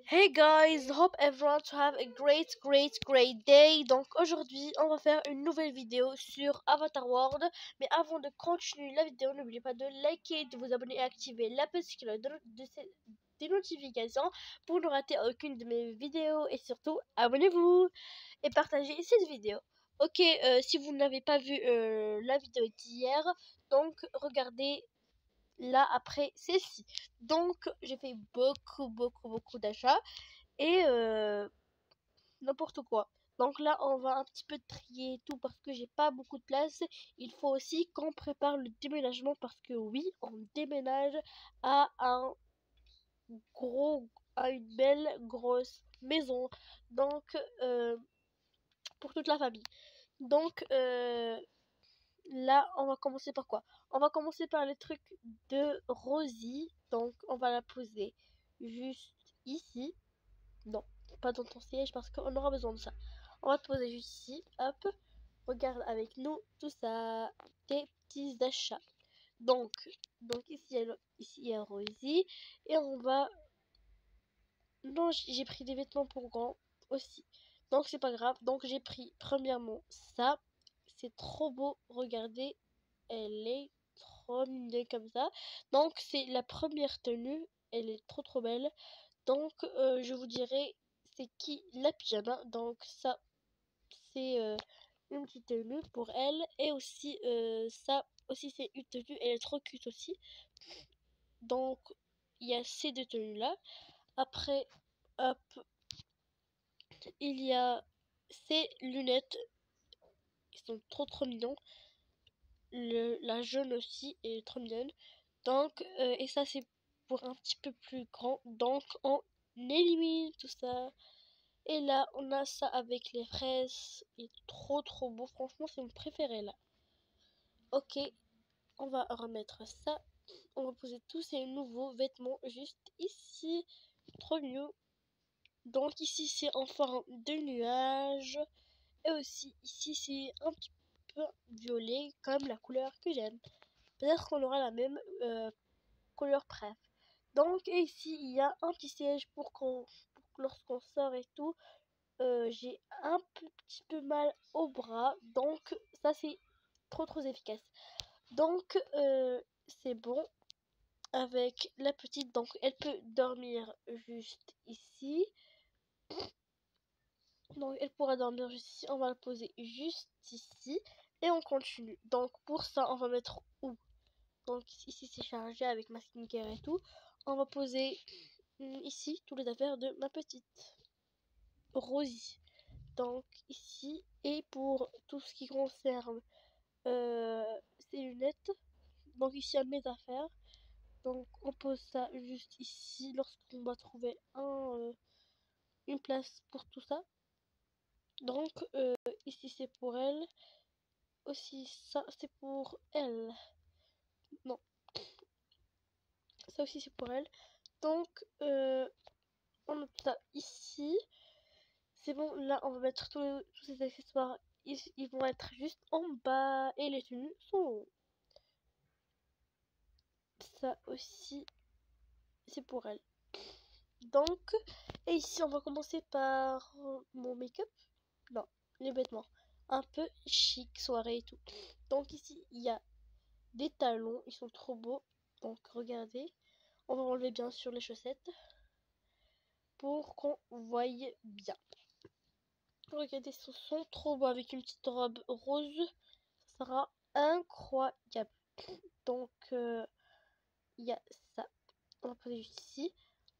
Hey guys, hope everyone to have a great day. Donc aujourd'hui, on va faire une nouvelle vidéo sur Avatar World. Mais avant de continuer la vidéo, n'oubliez pas de liker, de vous abonner et activer la petite cloche des notifications pour ne rater aucune de mes vidéos. Et surtout, abonnez-vous et partagez cette vidéo. Ok, si vous n'avez pas vu la vidéo d'hier, donc regardez là après celle-ci. Donc j'ai fait beaucoup d'achats et n'importe quoi. Donc là on va un petit peu trier tout parce que j'ai pas beaucoup de place. Il faut aussi qu'on prépare le déménagement parce que oui, on déménage à un gros à une belle grosse maison. Donc pour toute la famille. Donc là, on va commencer par quoi? On va commencer par les trucs de Rosie. Donc, on va la poser juste ici. Non, pas dans ton siège parce qu'on aura besoin de ça. On va te poser juste ici. Hop. Regarde avec nous tout ça. Tes petits achats. Donc, ici il y a Rosie. Et on va... Non, j'ai pris des vêtements pour grands aussi. Donc, c'est pas grave. Donc, j'ai pris premièrement ça. C'est trop beau. Regardez. Elle est trop mignonne comme ça. Donc c'est la première tenue. Elle est trop belle. Donc je vous dirai c'est qui la pyjama. Donc ça c'est une petite tenue pour elle. Et aussi ça aussi c'est une tenue. Elle est trop cute aussi. Donc il y a ces deux tenues là. Après hop il y a ces lunettes. Ils sont trop mignons. La jaune aussi est trop mignonne. Donc, et ça c'est pour un petit peu plus grand. Donc on élimine tout ça. Et là on a ça avec les fraises. Il est trop beau. Franchement c'est mon préféré là. Ok, on va remettre ça. On va poser tous ces nouveaux vêtements juste ici. Trop mieux. Donc ici c'est en forme de nuage. Et aussi ici c'est un petit peu violet comme la couleur que j'aime. Peut-être qu'on aura la même couleur bref. Donc et ici il y a un petit siège pour lorsqu'on sort et tout. J'ai un petit peu mal au bras, donc ça c'est trop efficace. Donc c'est bon avec la petite, donc elle peut dormir juste ici. Donc elle pourra dormir juste ici. On va la poser juste ici et on continue. Donc pour ça on va mettre où? Donc ici c'est chargé avec ma skincare et tout. On va poser ici toutes les affaires de ma petite Rosie. Donc ici et pour tout ce qui concerne ses lunettes. Donc ici il y a mes affaires. Donc on pose ça juste ici lorsqu'on va trouver une place pour tout ça. Donc ici c'est pour elle. Aussi ça c'est pour elle. Non, ça aussi c'est pour elle. Donc on met ça ici. C'est bon, là on va mettre tous ces accessoires. Ils vont être juste en bas. Et les tenues sont en haut. Ça aussi, c'est pour elle. Donc, et ici on va commencer par mon make-up. Non, les vêtements. Un peu chic, soirée et tout. Donc ici, il y a des talons. Ils sont trop beaux. Donc regardez. On va enlever bien sûr les chaussettes. Pour qu'on voie bien. Regardez, ce sont trop beaux avec une petite robe rose. Ça sera incroyable. Donc, il y a ça. On va poser juste ici.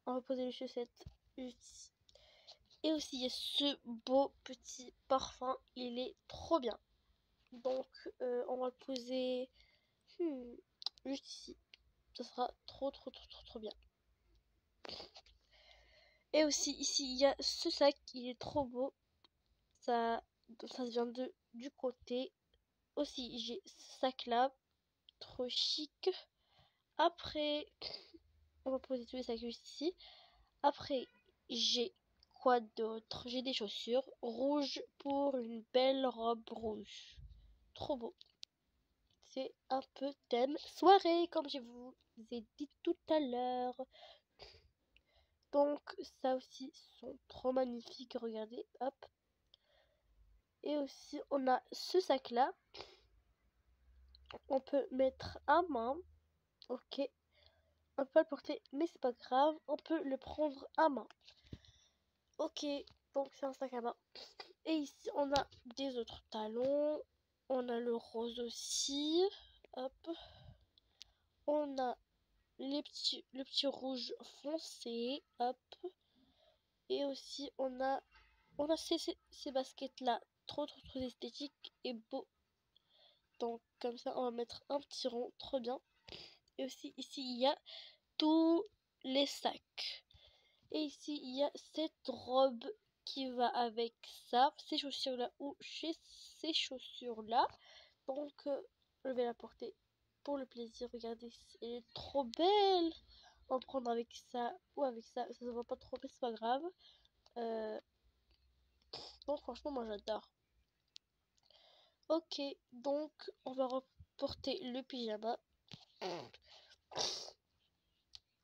On va poser les chaussettes juste ici. Et aussi, il y a ce beau petit parfum. Il est trop bien. Donc, on va le poser juste ici. Ça sera trop bien. Et aussi, ici, il y a ce sac. Il est trop beau. Ça vient du côté. Aussi, j'ai ce sac là. Trop chic. Après, on va poser tous les sacs juste ici. Après, j'ai quoi d'autre? J'ai des chaussures rouges pour une belle robe rouge. Trop beau. C'est un peu thème soirée, comme je vous ai dit tout à l'heure. Donc ça aussi sont trop magnifiques, regardez, hop. Et aussi on a ce sac là, on peut mettre à main, ok. On peut le porter mais c'est pas grave, on peut le prendre à main. Ok, donc c'est un sac à main. Et ici on a des autres talons, on a le rose aussi, hop. On a le petit rouge foncé, hop. Et aussi on a ces baskets là, trop esthétiques et beaux. Donc comme ça on va mettre un petit rond, trop bien. Et aussi ici il y a tous les sacs. Et ici il y a cette robe qui va avec ça, ces chaussures là ou chez ces chaussures là. Donc je vais la porter pour le plaisir. Regardez, elle est trop belle. On va prendre avec ça ou avec ça, ça se voit pas trop mais c'est pas grave. Donc franchement moi j'adore. Ok, donc on va reporter le pyjama.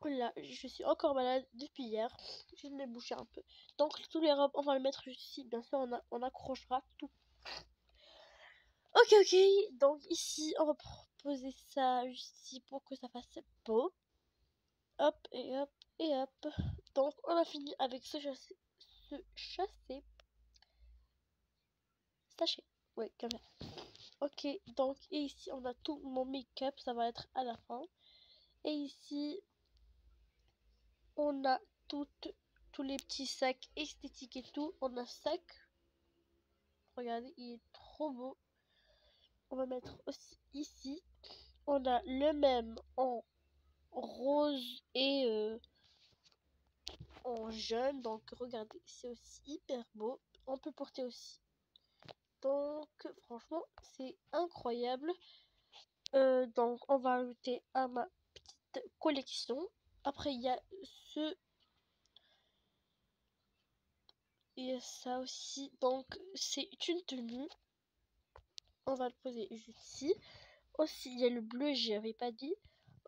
Là, je suis encore malade depuis hier. Je me bouché un peu. Donc tous les robes, on va le mettre juste ici. Bien sûr, on accrochera tout. Ok, ok. Donc ici, on va poser ça juste ici pour que ça fasse beau. Hop et hop et hop. Donc on a fini avec ce chassé. Sachet. Ouais, comme ça. Ok, donc et ici on a tout mon make-up, ça va être à la fin. Et ici on a tous les petits sacs esthétiques et tout. On a sac. Regardez, il est trop beau. On va mettre aussi ici. On a le même en rose et en jaune. Donc regardez, c'est aussi hyper beau. On peut porter aussi. Donc franchement, c'est incroyable. Donc on va ajouter à ma petite collection. Après, il y a ce et ça aussi. Donc c'est une tenue. On va le poser juste ici. Aussi, il y a le bleu, j'y avais pas dit.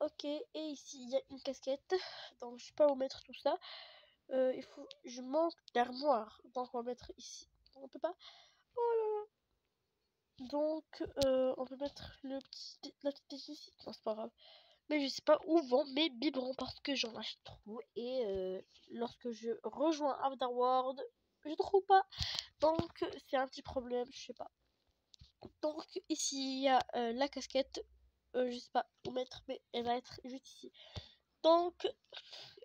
Ok, et ici, il y a une casquette. Donc, je sais pas où mettre tout ça. Je manque d'armoire. Donc, on va mettre ici. On peut pas. Oh là là. Donc, on peut mettre la petite ici. Non, c'est pas grave. Mais je sais pas où vont mes biberons parce que j'en achète trop. Et lorsque je rejoins Afterworld, je trouve pas. Donc, c'est un petit problème. Je sais pas. Donc ici il y a la casquette, je sais pas où mettre mais elle va être juste ici. Donc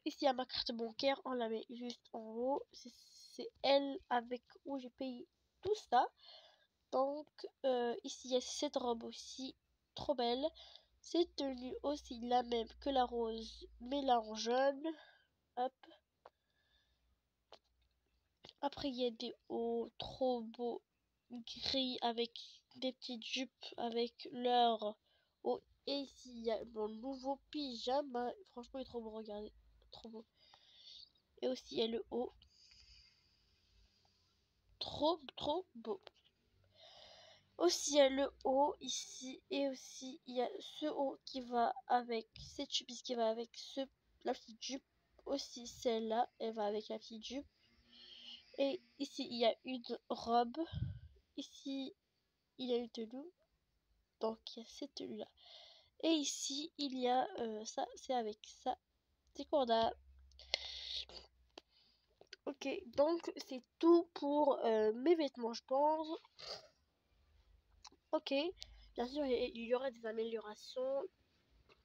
ici il y a ma carte bancaire, on la met juste en haut, c'est elle avec où j'ai payé tout ça. Donc ici il y a cette robe aussi, trop belle. Cette tenue aussi la même que la rose mais là en jaune. Hop. Après il y a des hauts trop beaux gris avec des petites jupes avec leur haut. Et ici il y a mon nouveau pyjama. Franchement il est trop beau, regardez. Trop beau. Et aussi il y a le haut. Trop beau. Aussi il y a le haut ici. Et aussi il y a ce haut qui va avec cette jupe qui va avec la petite jupe. Aussi celle-là, elle va avec la petite jupe. Et ici il y a une robe. Ici il y a une tenue. Donc il y a cette tenue là. Et ici il y a ça, c'est avec ça. C'est qu'on a. Ok, donc c'est tout pour mes vêtements, je pense. Ok, bien sûr il y aura des améliorations.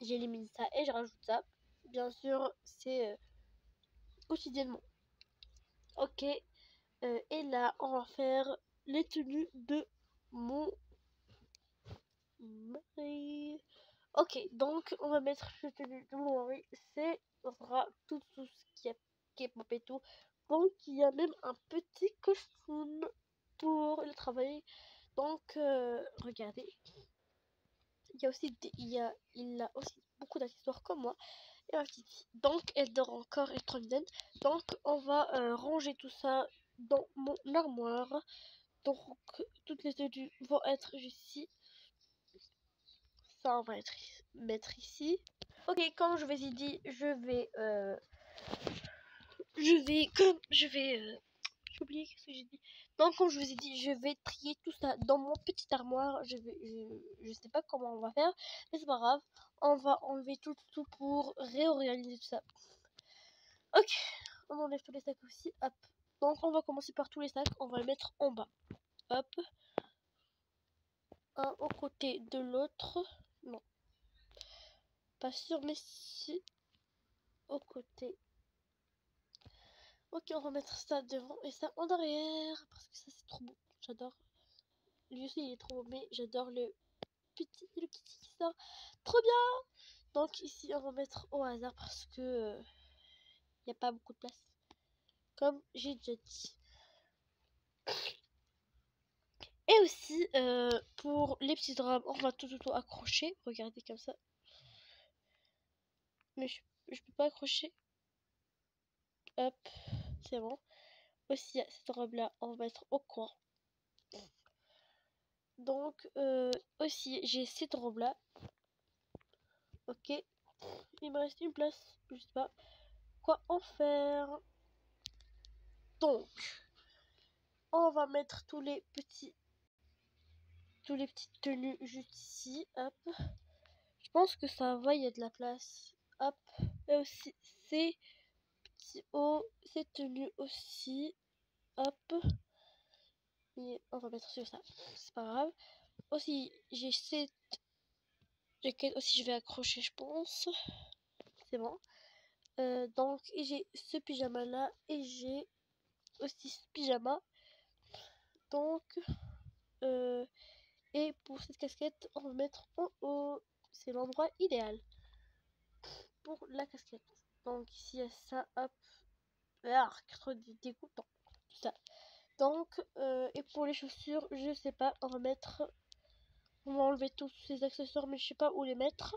J'élimine ça et je rajoute ça. Bien sûr, c'est quotidiennement. Ok, et là on va faire les tenues de mon mari. Ok, donc on va mettre les tenues de mon mari. C'est ça sera tout ce qui est pop et tout. Donc il y a même un petit costume pour le travail. Donc regardez, il y a aussi il a aussi beaucoup d'accessoires comme moi et ma petite fille. Donc elle dort encore, elle est trop mignonne. Donc on va ranger tout ça dans mon armoire. Donc toutes les tenues vont être juste ici. Ça on va mettre ici. Ok, comme je vous ai dit, je vais j'ai oublié ce que j'ai dit. Donc, comme je vous ai dit, je vais trier tout ça dans mon petit armoire. Je sais pas comment on va faire, mais c'est pas grave. On va enlever tout pour réorganiser tout ça. Ok, on enlève tous les sacs aussi. Hop. Donc, on va commencer par tous les sacs. On va les mettre en bas. Hop. Un au côté de l'autre. Non. Pas sûr, mais si. Au côté. Ok, on va mettre ça devant et ça en arrière. Parce que ça, c'est trop beau. J'adore. Lui aussi, il est trop beau. Mais j'adore le kitty qui sort. Trop bien! Donc, ici, on va mettre au hasard parce que il n'y a pas beaucoup de place. Comme j'ai déjà dit. Et aussi, pour les petits draps, on va tout accrocher. Regardez comme ça. Mais je peux pas accrocher. Hop, c'est bon. Aussi, cette robe-là, on va mettre au coin. Donc, aussi, j'ai cette robe-là. Ok. Il me reste une place. Je sais pas quoi en faire. Donc, on va mettre tous les petites tenues juste ici. Hop. Je pense que ça va, il y a de la place. Hop. Et aussi, ces petits hauts, ces tenues aussi. Hop. Et on va mettre sur ça. C'est pas grave. Aussi, j'ai cette jaquette aussi, je vais accrocher, je pense. C'est bon. Donc, j'ai ce pyjama là et j'ai aussi ce pyjama. Donc, et pour cette casquette, on va mettre en haut. C'est l'endroit idéal pour la casquette. Donc, ici, il y a ça, hop. Ah, trop dégoûtant. Tout ça. Donc, et pour les chaussures, je sais pas, on va mettre. On va enlever tous ces accessoires, mais je sais pas où les mettre.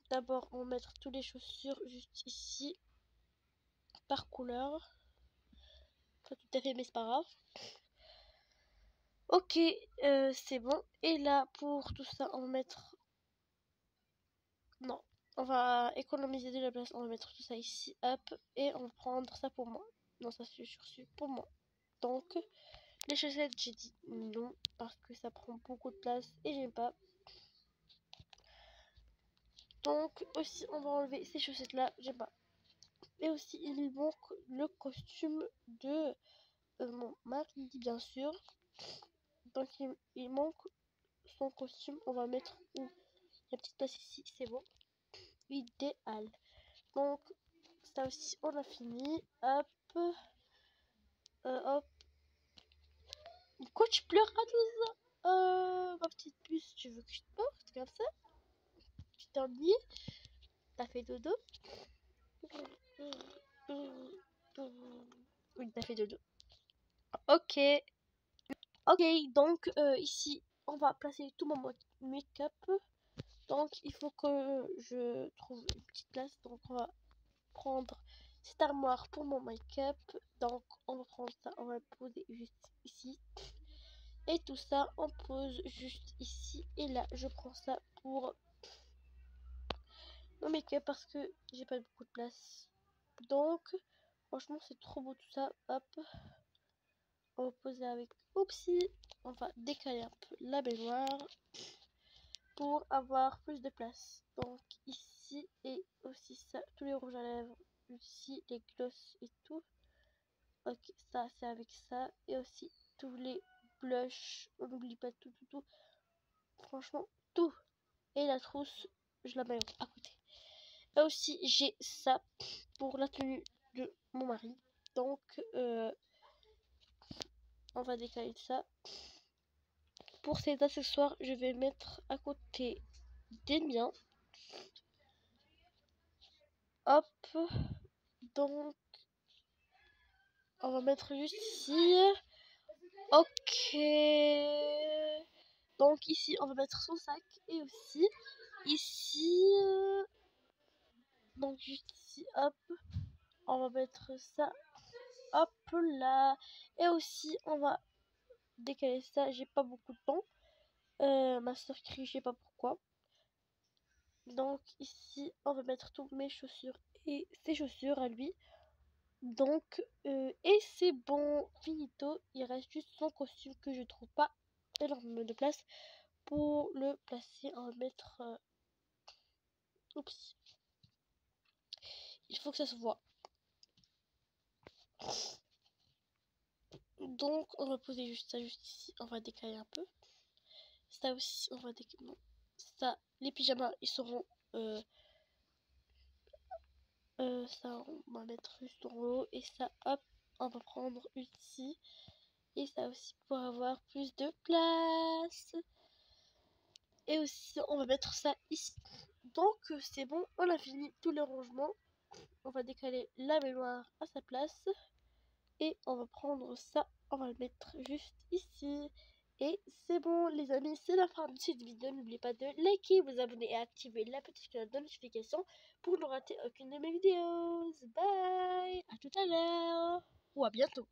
D'abord, on va mettre toutes les chaussures juste ici, par couleur. Pas tout à fait, mais c'est pas grave. Ok, c'est bon. Et là, pour tout ça, on va mettre... Non, on va économiser de la place. On va mettre tout ça ici, hop. Et on va prendre ça pour moi. Non, ça c'est sur pour moi. Donc, les chaussettes, j'ai dit non, parce que ça prend beaucoup de place et j'aime pas. Donc, aussi, on va enlever ces chaussettes-là, j'aime pas. Et aussi, il manque le costume de mon mari, bien sûr. Donc, il manque son costume. On va mettre où? La petite place ici, c'est bon. Idéal. Donc, ça aussi, on a fini. Hop. Hop. Pourquoi tu pleures à tout ça? Ma petite puce, tu veux que je te porte comme ça? Tu t'ennuies? T'as fait dodo? Oui, t'as fait dodo. Ok. Ok, donc ici, on va placer tout mon make-up. Donc, il faut que je trouve une petite place. Donc, on va prendre cette armoire pour mon make-up. Donc, on va prendre ça, on va le poser juste ici. Et tout ça, on pose juste ici. Et là, je prends ça pour mon make-up parce que j'ai pas beaucoup de place. Donc, franchement, c'est trop beau tout ça. Hop. On va poser avec Oupsie. On va décaler un peu la baignoire pour avoir plus de place. Donc ici et aussi ça, tous les rouges à lèvres, ici les glosses et tout. Ok, ça c'est avec ça et aussi tous les blushs. On n'oublie pas tout. Franchement tout. Et la trousse, je la mets à côté. Et aussi j'ai ça pour la tenue de mon mari. Donc on va décaler ça. Pour ces accessoires, je vais mettre à côté des miens. Hop. Donc, on va mettre juste ici. Ok. Donc, ici, on va mettre son sac. Et aussi, ici. Donc, juste ici, hop. On va mettre ça. Hop là. Et aussi, on va décaler ça. J'ai pas beaucoup de temps. Ma soeur crie, je sais pas pourquoi. Donc, ici, on va mettre toutes mes chaussures et ses chaussures à lui. Donc, et c'est bon, finito. Il reste juste son costume que je trouve pas énormément de place pour le placer. On va mettre... oups. Il faut que ça se voit. Donc, on va poser juste ça juste ici. On va décaler un peu. Ça aussi, on va décaler. Non. Ça, les pyjamas, ils seront... ça, on va mettre juste en haut. Et ça, hop, on va prendre ici. Et ça aussi pour avoir plus de place. Et aussi, on va mettre ça ici. Donc, c'est bon, on a fini tous les rangements. On va décaler la baignoire à sa place. Et on va prendre ça, on va le mettre juste ici. Et c'est bon les amis, c'est la fin de cette vidéo. N'oubliez pas de liker, vous abonner et activer la petite cloche de notification pour ne rater aucune de mes vidéos. Bye, à tout à l'heure ou à bientôt.